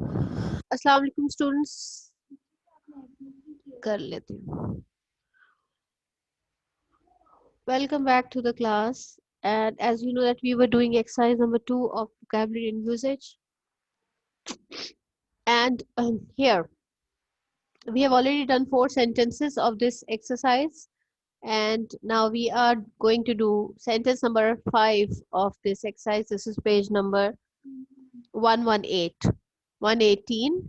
अस्सलाम वालेकुम स्टूडेंट्स, कर लेते हैं. Welcome back to the class. And as you know that we were doing exercise number 2 of vocabulary and usage. And here we have already done 4 sentences of this exercise. And now we are going to do sentence number 5 of this exercise. This is page number 118, 118.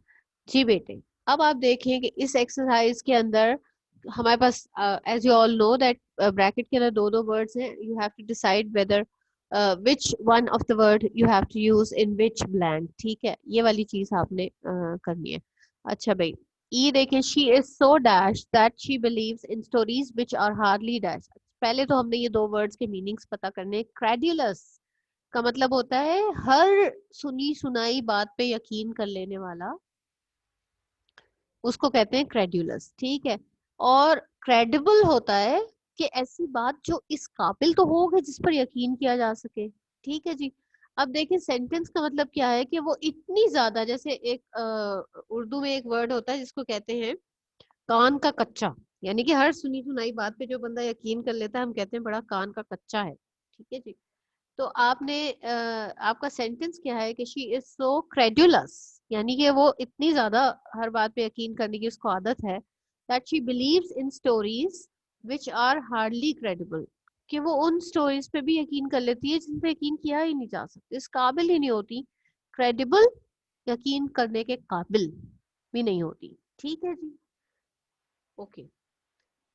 जी बेटे, अब आप देखें कि इस exercise के अंदर हमारे पास as you all know that bracket के अंदर दो दो वर्ड्स हैं. You have to decide whether which one of the word you have to use in which blank. ठीक है, ये वाली चीज आपने करनी है. अच्छा भाई, ये देखें, she is so dash that she believes in stories which are hardly dash. पहले तो हमने ये दो वर्ड्स के मीनिंग्स पता करने. क्रेड्यूलस का मतलब होता है हर सुनी सुनाई बात पे यकीन कर लेने वाला, उसको कहते हैं क्रेड्यूलस. ठीक है. और क्रेडिबल होता है कि ऐसी बात जो इस काबिल तो हो कि जिस पर यकीन किया जा सके. ठीक है जी. अब देखिए, सेंटेंस का मतलब क्या है कि वो इतनी ज्यादा, जैसे एक उर्दू में एक वर्ड होता है जिसको कहते हैं कान का कच्चा. यानी कि हर सुनी सुनाई बात पे जो बंदा यकीन कर लेता है, हम कहते हैं बड़ा कान का कच्चा है. ठीक है जी. तो आपने आपका सेंटेंस क्या है कि शी इज सो क्रेडुलस, यानी कि वो इतनी ज्यादा हर बात पे यकीन करने की उसको आदत है. That she believes in stories which are hardly credible, कि वो उन स्टोरीज पे भी यकीन कर लेती है जिन पे यकीन किया ही नहीं जा सकता, इस काबिल ही नहीं होती. क्रेडिबल, यकीन करने के काबिल भी नहीं होती. ठीक है जी. Okay.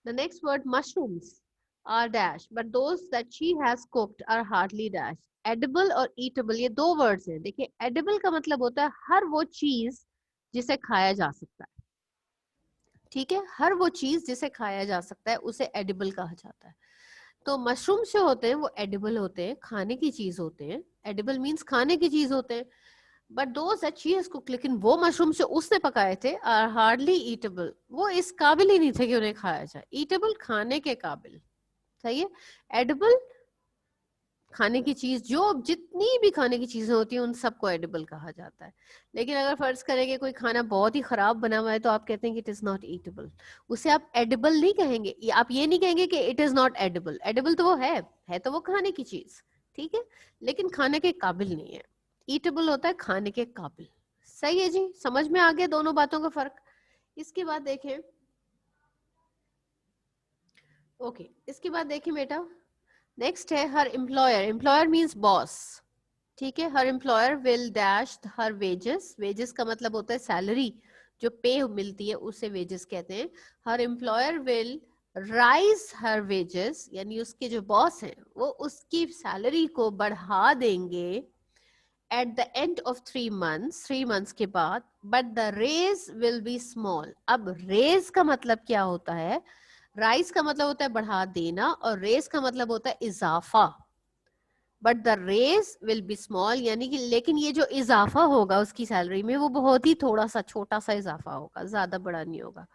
The next word, mushrooms, are dash, but those that she has cooked are hardly dash. Edible और eatable, ये दो words हैं. देखिए, edible का मतलब होता है हर वो चीज जिसे खाया जा सकता है. ठीक है, हर वो चीज जिसे खाया जा सकता है उसे edible कहा जाता है. तो मशरूम जो होते हैं वो edible होते हैं, खाने की चीज होते हैं. Edible means खाने की चीज होते हैं. But those that she has cooked, लेकिन वो मशरूम जो उसने पकाए थे, आर हार्डली ईटेबल, वो इस काबिल ही नहीं थे कि उन्हें खाया जाए. ईटेबल, खाने के काबिल. सही है. एडिबल, खाने की चीज, जो जितनी भी खाने की चीजें होती हैं उन सबको एडिबल कहा जाता है. लेकिन अगर फर्ज करें कि कोई खाना बहुत ही खराब बना हुआ है तो आप कहते हैं कि इट इज नॉट ईटेबल. उसे आप एडिबल नहीं कहेंगे. आप ये नहीं कहेंगे कि it is not edible. Edible तो वो है तो वो खाने की चीज. ठीक है, लेकिन खाने के काबिल नहीं है. ईटेबल होता है खाने के काबिल. सही है जी, समझ में आ गया दोनों बातों का फर्क. इसके बाद देखें. ओके, इसके बाद देखें बेटा, नेक्स्ट है her employer. Employer means boss. ठीक है. Her employer will dash her wages. Wages का मतलब होता है सैलरी, जो पे मिलती है उसे वेजेस कहते हैं. Her employer will raise her wages, यानी उसके जो बॉस हैं वो उसकी सैलरी को बढ़ा देंगे at the end of 3 months, 3 months के बाद. But the raise will be small. अब रेज का मतलब क्या होता है? राइज का मतलब होता है बढ़ा देना, और रेज का मतलब होता है इजाफा. But the raise will be small, यानी कि लेकिन ये जो इजाफा होगा उसकी सैलरी में वो बहुत ही थोड़ा सा, छोटा सा इजाफा होगा, ज्यादा बड़ा नहीं होगा.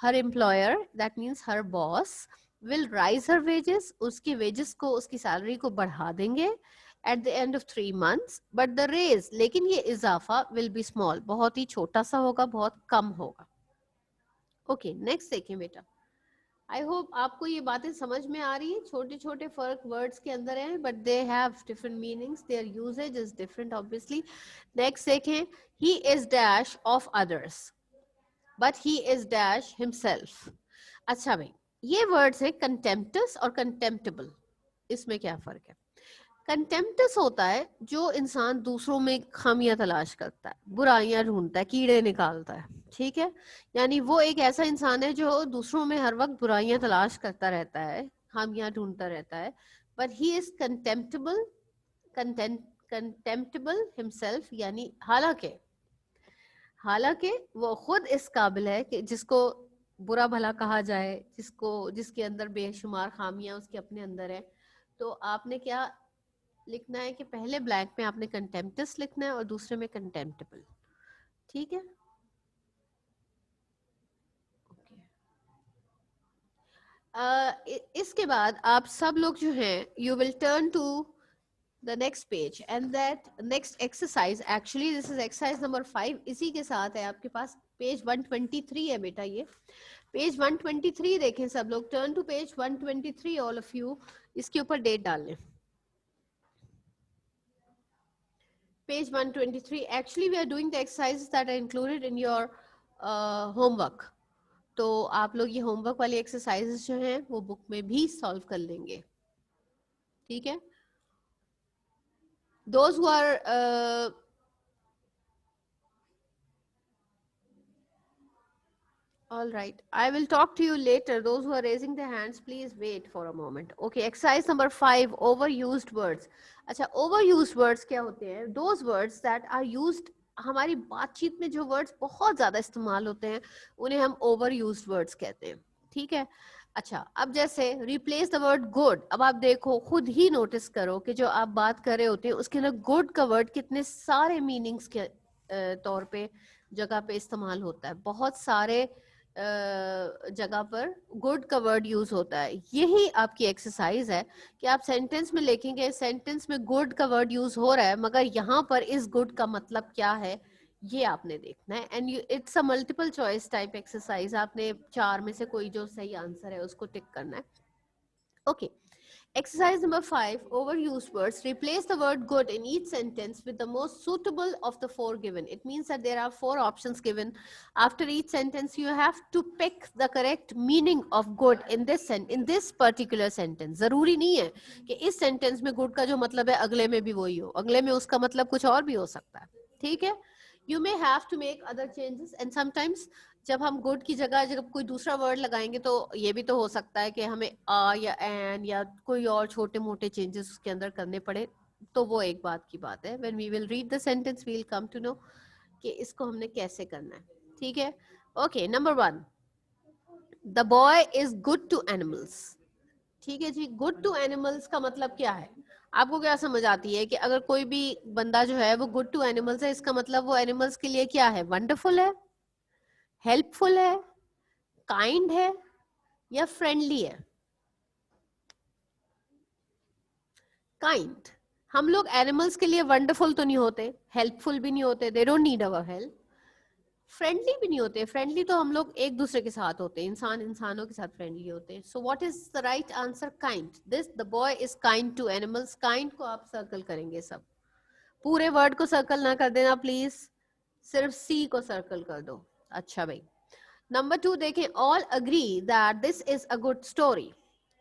Her employer, that means her boss, will raise her wages, उसकी वेजेस को, उसकी सैलरी को बढ़ा देंगे at the end of 3 months. But the raise, लेकिन ये इजाफा, विल बी स्मॉल, बहुत ही छोटा सा होगा, बहुत कम होगा. ओके, नेक्स्ट देखिए बेटा. आई होप आपको ये बातें समझ में आ रही है. छोटे छोटे फर्क वर्ड्स के अंदर हैं, but they have different meanings, their usages is different obviously. Next देखें. He is dash of others, but he is dash himself. अच्छा भाई, ये वर्ड्स है कंटेम्प्टस और कंटेम्प्टेबल. इसमें क्या फर्क है? कंटेम्प्टस होता है जो इंसान दूसरों में खामियां तलाश करता है, बुराइयां ढूंढता है, कीड़े निकालता है. ठीक है, यानी वो एक ऐसा इंसान है जो दूसरों में हर वक्त बुराइयां तलाश करता रहता है, खामियां ढूंढता रहता है. बट ही इज कंटेम्प्टेबल, कंटेम्प्टेबल हिमसेल्फ, यानी हालांकि हालांकि वो खुद इस काबिल है कि जिसको बुरा भला कहा जाए, जिसको, जिसके अंदर बेशुमार खामियां उसके अपने अंदर है. तो आपने क्या लिखना है कि पहले ब्लैंक में आपने कंटेम्प्टस लिखना है और दूसरे में कंटेम्प्टेबल. ठीक है. ओके. इसके बाद आप सब लोग जो हैं, you will turn to the next page and that next exercise, actually this is exercise number 5, इसी के साथ है आपके पास पेज 123 है बेटा, ये पेज 123 देखें सब लोग, turn to page 123 all of you, इसके ऊपर डेट डाल लें। Page 123, actually we are doing the exercises that are included in your homework, तो आप लोग ये होमवर्क वाली एक्सरसाइजेस जो हैं वो बुक में भी सॉल्व कर लेंगे, ठीक है। those who are all right, I will talk to you later. Those who are raising their hands, please wait for a moment. Okay, exercise number 5, overused words. अच्छा, overused words क्या होते हैं? Those words that are used, हमारी बातचीत में जो words बहुत ज्यादा इस्तेमाल होते हैं उन्हें हम overused words कहते हैं, ठीक है। अच्छा, अब जैसे replace the word good, अब आप देखो खुद ही नोटिस करो कि जो आप बात कर रहे होते हैं उसके अंदर good का वर्ड कितने सारे मीनिंग्स के तौर पे जगह पे इस्तेमाल होता है, बहुत सारे जगह पर गुड का वर्ड यूज होता है। यही आपकी एक्सरसाइज है कि आप सेंटेंस में लिखेंगे, सेंटेंस में गुड का वर्ड यूज हो रहा है मगर यहाँ पर इस गुड का मतलब क्या है ये आपने देखना है। And it's a multiple choice type exercise, आपने 4 में से कोई जो सही आंसर है उसको टिक करना है। Okay, exercise number 5, overused words. Replace the word good in each sentence with the most suitable of the 4 given. It means that there are 4 options given. After each sentence, you have to pick the correct meaning of good in this particular sentence. जरूरी नहीं है कि इस sentence में good का जो मतलब है अगले में भी वही हो, अगले में उसका मतलब कुछ और भी हो सकता है, ठीक है। You may have to make other changes and sometimes जब हम गुड की जगह जब कोई दूसरा वर्ड लगाएंगे तो ये भी तो हो सकता है कि हमें आ या एन या कोई और छोटे मोटे चेंजेस उसके अंदर करने पड़े, तो वो एक बात की बात है। When we will read the sentence we will come to know कि इसको हमने कैसे करना है, ठीक है। Okay, number 1, the boy is good to animals, ठीक है जी। गुड टू एनिमल्स का मतलब क्या है? आपको क्या समझ आती है कि अगर कोई भी बंदा जो है वो गुड टू एनिमल्स है, इसका मतलब वो एनिमल्स के लिए क्या है? वंडरफुल है, हेल्पफुल है, काइंड है या फ्रेंडली है? काइंड। हम लोग एनिमल्स के लिए वंडरफुल तो नहीं होते, हेल्पफुल भी नहीं होते, they don't need our help, friendly भी नहीं होते। फ्रेंडली तो हम लोग एक दूसरे के साथ होते हैं, इंसान इंसानों के साथ फ्रेंडली होते हैं। So what is the right answer? Kind. This the boy is kind to animals. Kind को आप सर्कल करेंगे सब, पूरे वर्ड को सर्कल ना कर देना प्लीज, सिर्फ सी को सर्कल कर दो। अच्छा भाई, नंबर 2 देखें, all agree that this is a good story.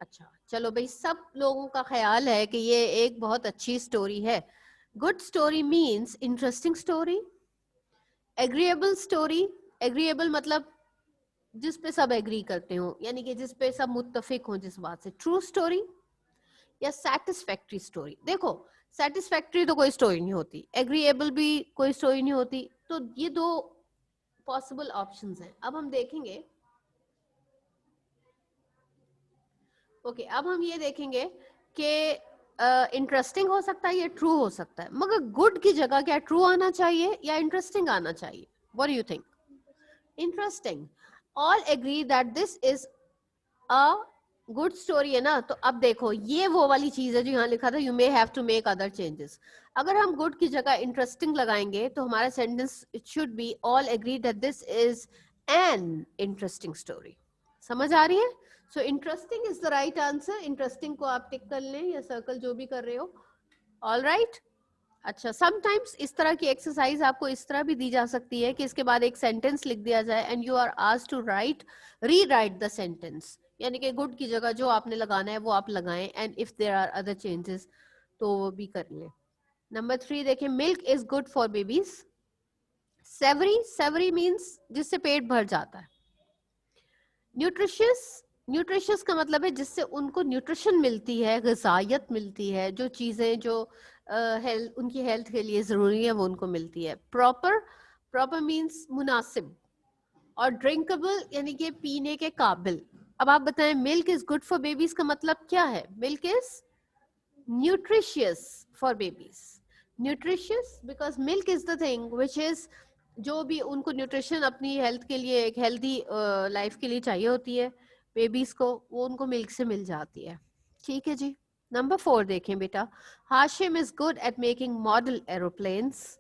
अच्छा चलो भाई, सब लोगों का ख्याल है कि ये एक बहुत अच्छी स्टोरी है। Good story means interesting story, agreeable story, agreeable मतलब जिस पे सब एग्री करते हो, यानी कि जिस पे सब मुत्तफिक हो जिस बात से, ट्रू स्टोरी या सेटिस्फैक्ट्री स्टोरी। देखो, सेटिस्फैक्ट्री तो कोई स्टोरी नहीं होती, एग्रीएबल भी कोई स्टोरी नहीं होती, तो ये दो पॉसिबल ऑप्शंस हैं। अब हम देखेंगे, ओके अब हम ये देखेंगे कि इंटरेस्टिंग हो सकता है या ट्रू हो सकता है, मगर गुड की जगह क्या ट्रू आना चाहिए या इंटरेस्टिंग आना चाहिए? What do you think? Interesting. All agree that this is a good story है ना, तो अब देखो ये वो वाली चीज है जो यहाँ लिखा था, you may have to make other changes. अगर हम गुड की जगह इंटरेस्टिंग लगाएंगे तो हमारा sentence it should be all agree that this is an interesting story. समझ आ रही है? So interesting is the right answer. Interesting को आप टिक कर लें या सर्कल, जो भी कर रहे हो। All right. अच्छा, समटाइम्स इस तरह की एक्सरसाइज आपको इस तरह भी दी जा सकती है कि इसके बाद एक सेंटेंस लिख दिया जाए and you are asked to write rewrite the sentence, यानी कि गुड की जगह जो आपने लगाना है वो आप लगाएं, and if there are other changes तो वो भी कर लें। नंबर 3 देखें, milk is good for babies. Savoury, savoury means जिससे पेट भर जाता है। न्यूट्रिशियस, न्यूट्रिशियस का मतलब है जिससे उनको न्यूट्रिशन मिलती है, ग़िज़ायत मिलती है, जो चीज़ें जो हेल्थ उनकी हेल्थ के लिए ज़रूरी है वो उनको मिलती है। प्रॉपर, प्रॉपर मीन्स मुनासिब, और ड्रिंकेबल यानी कि पीने के काबिल। अब आप बताएं, milk is good for babies का मतलब क्या है? Milk is nutritious for babies. Nutritious because milk is the thing which is, जो भी उनको न्यूट्रिशन अपनी हेल्थ के लिए, एक हेल्दी लाइफ के लिए चाहिए होती है बेबीज को, वो उनको मिल्क से मिल जाती है। ठीक है जी, नंबर 4 देखें बेटा, Hashim is good at making model aeroplanes.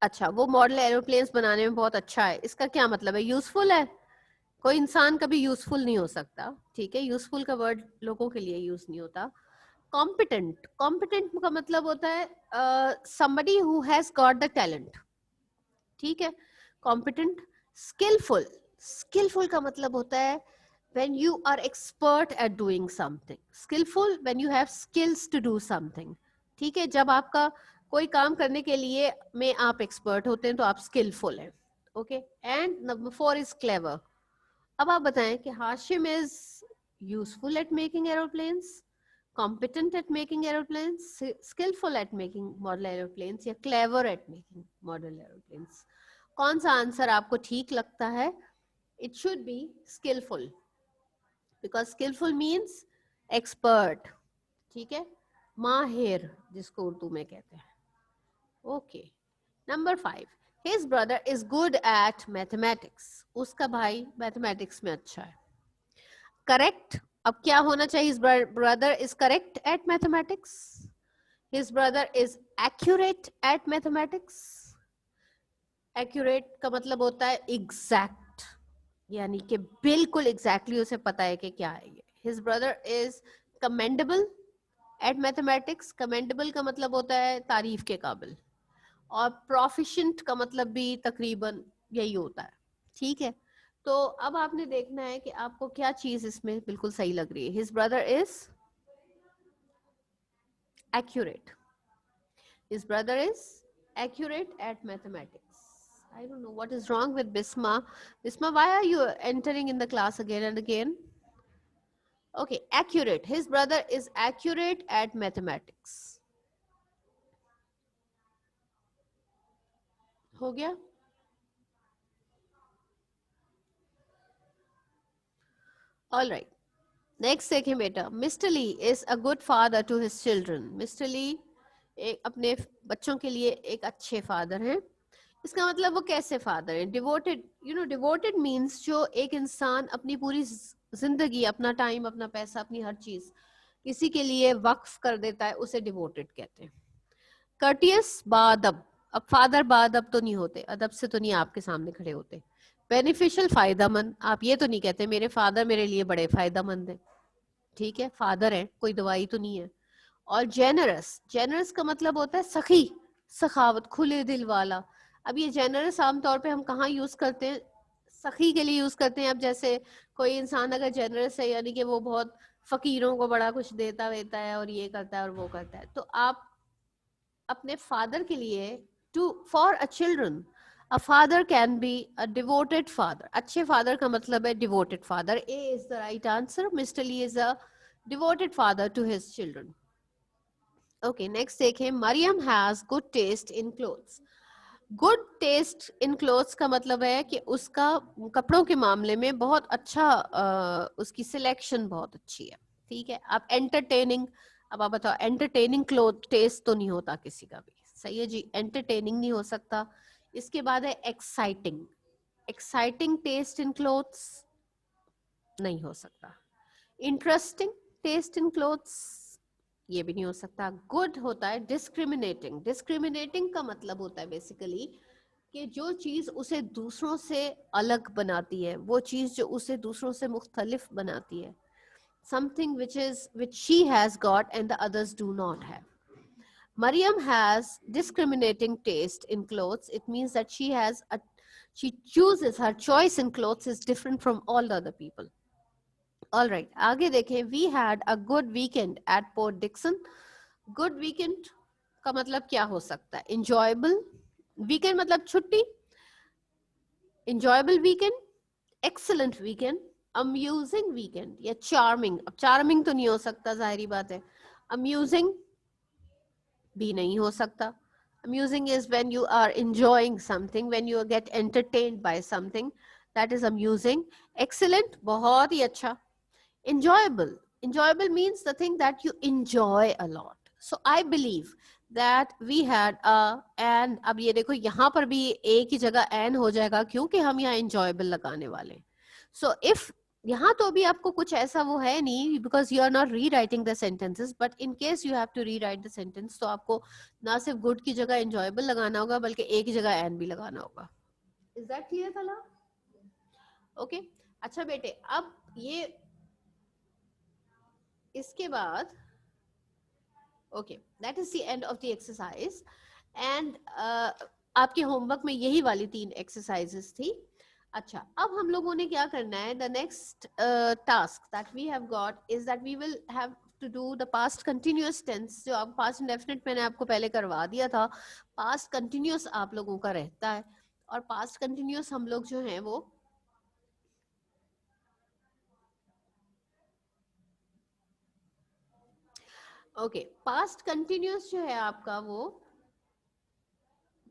अच्छा, वो मॉडल एरोप्लेन्स बनाने में बहुत अच्छा है, इसका क्या मतलब है? यूजफुल है। कोई इंसान कभी यूजफुल नहीं हो सकता, ठीक है, यूजफुल का वर्ड लोगों के लिए यूज नहीं होता। कॉम्पिटेंट, कॉम्पिटेंट का मतलब होता है somebody who has got the talent, ठीक है, कॉम्पिटेंट। स्किलफुल, स्किलफुल का मतलब होता है when you are expert at doing something, skillful when you have skills to do something, ठीक है, जब आपका कोई काम करने के लिए में आप एक्सपर्ट होते हैं तो आप स्किलफुल हैं, okay. And number 4 is clever. अब आप बताएं कि Hashim is useful eight making aeroplanes, competent at making aeroplanes, skillful at making model aeroplanes, या clever at making model aeroplanes? कौन सा आंसर आपको ठीक लगता है? It should be skillful, because skillful means expert, ठीक है, माहिर जिसको उर्दू में कहते हैं, okay. Number 5, his brother is good at mathematics, उसका भाई मैथमेटिक्स में अच्छा है। करेक्ट। अब क्या होना चाहिए? his brother is correct at mathematics, his brother is accurate at mathematics। accurate का मतलब होता है exact, यानी कि बिल्कुल exactly उसे पता है कि क्या है ये। his brother is commendable at mathematics, commendable का मतलब होता है तारीफ के काबिल, और proficient का मतलब भी तकरीबन यही होता है, ठीक है। तो अब आपने देखना है कि आपको क्या चीज इसमें बिल्कुल सही लग रही है। his brother is accurate, his brother is accurate at mathematics. I don't know what is wrong with Bisma. Bisma, why are you entering in the class again and again? Okay, accurate, his brother is accurate at mathematics, हो गया। All right, next देखें बेटा, Mister Lee is a good father to his children. Mister Lee एक अपने बच्चों के लिए एक अच्छे फादर हैं। इसका मतलब वो कैसे फादर हैं? Devoted, you know, devoted means जो एक इंसान अपनी पूरी जिंदगी, अपना टाइम, अपना पैसा, अपनी हर चीज किसी के लिए वक्फ कर देता है, उसे डिवोटेड कहते हैं। कर्टियस, बाअदब। अब फादर बाअदब तो नहीं होते, अदब से तो नहीं आपके सामने खड़े होते। बेनिफिशियल, फायदामंद, आप ये तो नहीं कहते मेरे फादर मेरे लिए बड़े फायदामंद है, ठीक है, फादर है, कोई दवाई तो नहीं है। और जेनरस, जेनरस का मतलब होता है सखी, सखावत, खुले दिल वाला। अब ये जेनरस आमतौर पे हम कहाँ यूज करते हैं? सखी के लिए यूज करते हैं। अब जैसे कोई इंसान अगर जेनरस है, यानी कि वो बहुत फकीरों को बड़ा कुछ देता वेता है और ये करता है और वो करता है, तो आप अपने फादर के लिए, to for a children, a father can be a devoted father. अच्छे फादर का मतलब है devoted father. A is the right answer, Mister Lee is a devoted father to his children. Okay, next देखें, Maryam has good taste in clothes. Good taste in clothes का मतलब है कि उसका कपड़ों के मामले में बहुत अच्छा, उसकी सिलेक्शन बहुत अच्छी है, ठीक है। अब एंटरटेनिंग, अब आप बताओ, एंटरटेनिंग क्लोथ टेस्ट तो नहीं होता किसी का भी, सही है जी, एंटरटेनिंग नहीं हो सकता। इसके बाद है exciting, exciting test in clothes नहीं हो सकता। इंटरेस्टिंग टेस्ट इन क्लोथ्स, ये भी नहीं हो सकता। गुड होता है डिस्क्रिमिनेटिंग, डिस्क्रिमिनेटिंग का मतलब होता है बेसिकली कि जो चीज उसे दूसरों से अलग बनाती है, वो चीज जो उसे दूसरों से मुख्तलिफ बनाती है, something which she has got and the others do not have. Mariam has discriminating taste in clothes. It means that she chooses, her choice in clothes is different from all the other people. All right, आगे देखें, we had a good weekend at Port Dickson. Good weekend का मतलब क्या हो सकता है? Enjoyable, weekend मतलब छुट्टी, enjoyable weekend, excellent weekend, amusing weekend या charming। अब charming तो नहीं हो सकता, जाहिर बात है। amusing भी नहीं हो सकता। amusing is when you are enjoying something, when you get entertained by something, that is amusing। excellent, बहुत ही अच्छा। enjoyable, enjoyable means the thing that you enjoy a lot. So I believe that we had a, and अब ये देखो यहाँ पर भी एक ही जगह an हो जाएगा क्योंकि हम यहाँ enjoyable लगाने वाले। So if यहाँ तो अभी आपको कुछ ऐसा वो है नहीं, because you are not rewriting the sentences, but in case you have to rewrite the sentence, तो आपको ना सिर्फ गुड की जगह एंजॉयबल लगाना होगा, बल्कि एक ही जगह एंड भी लगाना होगा. इज दैट क्लियर कला? ओके. अच्छा बेटे, अब ये इसके बाद, okay, that is the end of the exercise. And आपके होमवर्क में यही वाली 3 एक्सरसाइजेस थी. अच्छा, अब हम लोगों ने क्या करना है, the next task that we have got is that we will have to do the past continuous tense. जो आप पास्ट इंडेफिनिट मैंने आपको पहले करवा दिया था, पास्ट कंटिन्यूअस आप लोगों का रहता है. और पास्ट कंटिन्यूअस हम लोग जो है वो ओके, पास्ट कंटिन्यूअस जो है आपका वो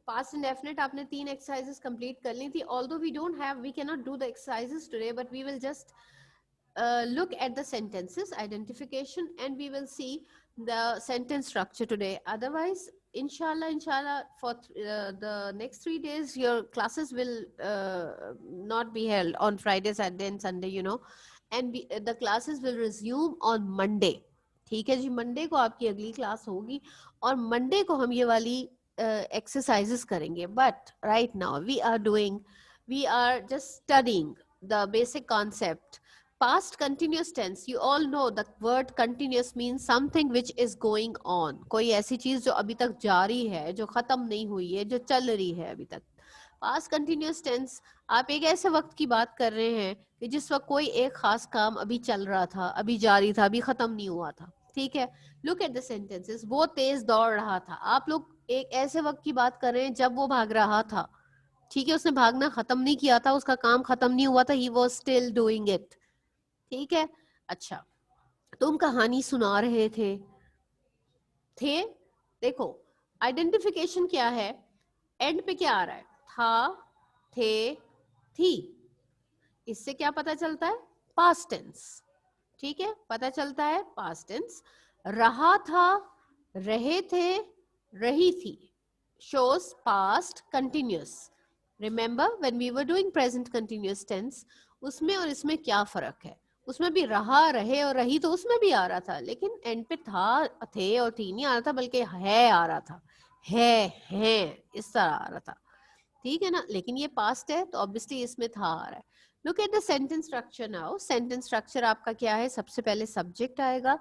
पास्ट इंडेफिनिट आपने 3 एक्सरसाइजेस कंप्लीट कर ली थी. Although we don't have, we can not do the exercises today, but we will just look at the sentences identification, and we will see the sentence structure today. Otherwise, inshallah for the next 3 days your classes will not be held on Friday, Saturday and Sunday, you know, and the classes will resume on Monday. ठीक है जी, Monday को आपकी अगली class होगी और Monday को हम ये वाली एक्सरसाइजेस करेंगे. But right now we are just studying the basic concept. Past continuous tense, you all know the word continuous means something which is going on. कोई ऐसी चीज जो अभी तक जारी है, जो खत्म नहीं हुई है, जो चल रही है अभी तक. पास्ट कंटिन्यूस टेंस, आप एक ऐसे वक्त की बात कर रहे हैं कि जिस वक्त कोई एक खास काम अभी चल रहा था, अभी जारी था, अभी खत्म नहीं हुआ था. ठीक है. Look at the sentences. वो तेज दौड़ रहा था. आप लोग एक ऐसे वक्त की बात कर रहे हैं जब वो भाग रहा था. ठीक है, उसने भागना खत्म नहीं किया था, उसका काम खत्म नहीं हुआ था, he was still doing it. ठीक है. अच्छा, तुम कहानी सुना रहे थे. देखो, आइडेंटिफिकेशन क्या है, एंड पे क्या आ रहा है, था, थे, थी. इससे क्या पता चलता है, पास्ट टेंस. ठीक है, पता चलता है पास्ट टेंस. रहा था, रहे थे, रही थी, shows past continuous. Remember when we were doing present continuous tense, उसमें और इसमें क्या फर्क है. उसमें भी रहा, रहे और रही तो उसमें भी आ रहा था, लेकिन एंड पे था, थे और थी नहीं आ रहा था, बल्कि है आ रहा था. है इस तरह आ रहा था. ठीक है ना. लेकिन ये पास्ट है तो ऑब्वियसली इसमें था आ रहा है. Look at the sentence structure now. Sentence structure आपका क्या है, सबसे पहले सब्जेक्ट आएगा.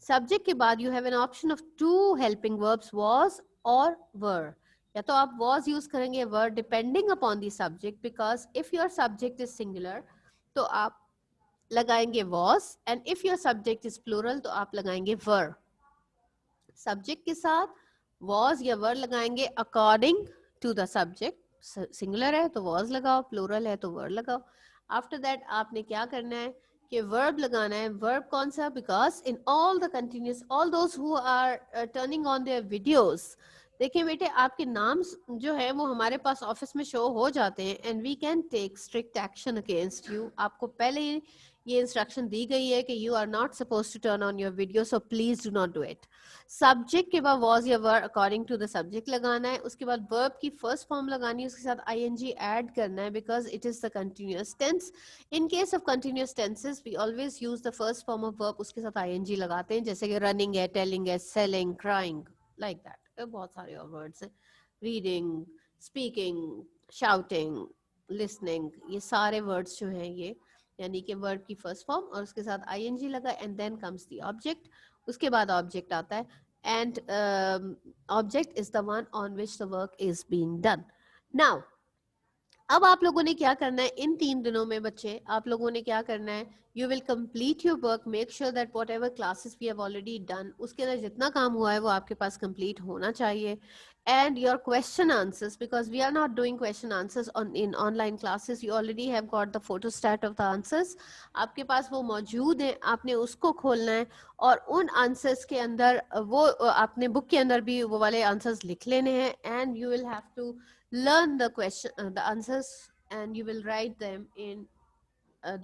सब्जेक्ट के बाद you have an option of 2 helping verbs, was और were. या तो आप was यूज करेंगे, were, depending upon the subject, because if your subject is singular तो आप लगाएंगे was, and if your subject is plural तो आप लगाएंगे were. सब्जेक्ट के साथ was या were लगाएंगे according to the subject. Singular है तो was लगाओ, प्लूरल है तो were लगाओ. आफ्टर दैट आपने क्या करना है कि वर्ब लगाना है. वर्ब कौन सा, because in all the continuous, all those who are turning on their videos, देखिए बेटे, आपके नाम जो है वो हमारे पास ऑफिस में शो हो जाते हैं, and we can take strict action against you. आपको पहले ही ये इंस्ट्रक्शन दी गई है कि you are not suppose to turn on your video, so please do not do it. Subject के बाद was या were according to the subject लगाना है. उसके बाद वर्ब की फर्स्ट फॉर्म लगानी है, उसके साथ ing ऐड करना है, because it is the continuous tense. In case of continuous tenses we always use the first form of verb, उसके साथ ing लगाते हैं, जैसे कि रनिंग है, टेलिंग है, सेलिंग, क्राइंग, लाइक दैट. बहुत सारे और वर्ड्स हैं. रीडिंग, स्पीकिंग, शाउटिंग, लिसनिंग, ये सारे वर्ड्स जो हैं ये, यानी कि वर्ब की फर्स्ट फॉर्म और उसके साथ ing लगा, and then comes the object. उसके बाद ऑब्जेक्ट आता है, and object is the one on which the work is being done. Now अब आप लोगों ने क्या करना है इन 3 दिनों में बच्चे, आप लोगों ने क्या करना है, you will complete your work, make sure that whatever classes we have already done, उसके अंदर जितना काम हुआ है वो आपके पास कंप्लीट होना चाहिए. And your question answers, because we are not doing question answers on in online classes, you already have got the photostat of the answers, आपके पास वो मौजूद है, आपने उसको खोलना है. और उन आंसर्स के अंदर वो आपने बुक के अंदर भी वो वाले आंसर्स लिख लेने हैं, and you will have to learn the question the answers, and you will write them in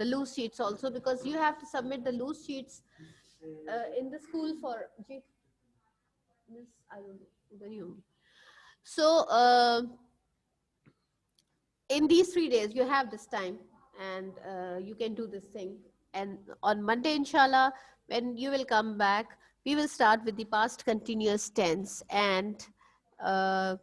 the loose sheets also, because you have to submit the loose sheets in the school for Miss, I don't know, उधर ही होंगी. So in these 3 days you have this time, and you can do this thing. And on Monday, inshallah, when you will come back, we will start with the past continuous tense, and uh,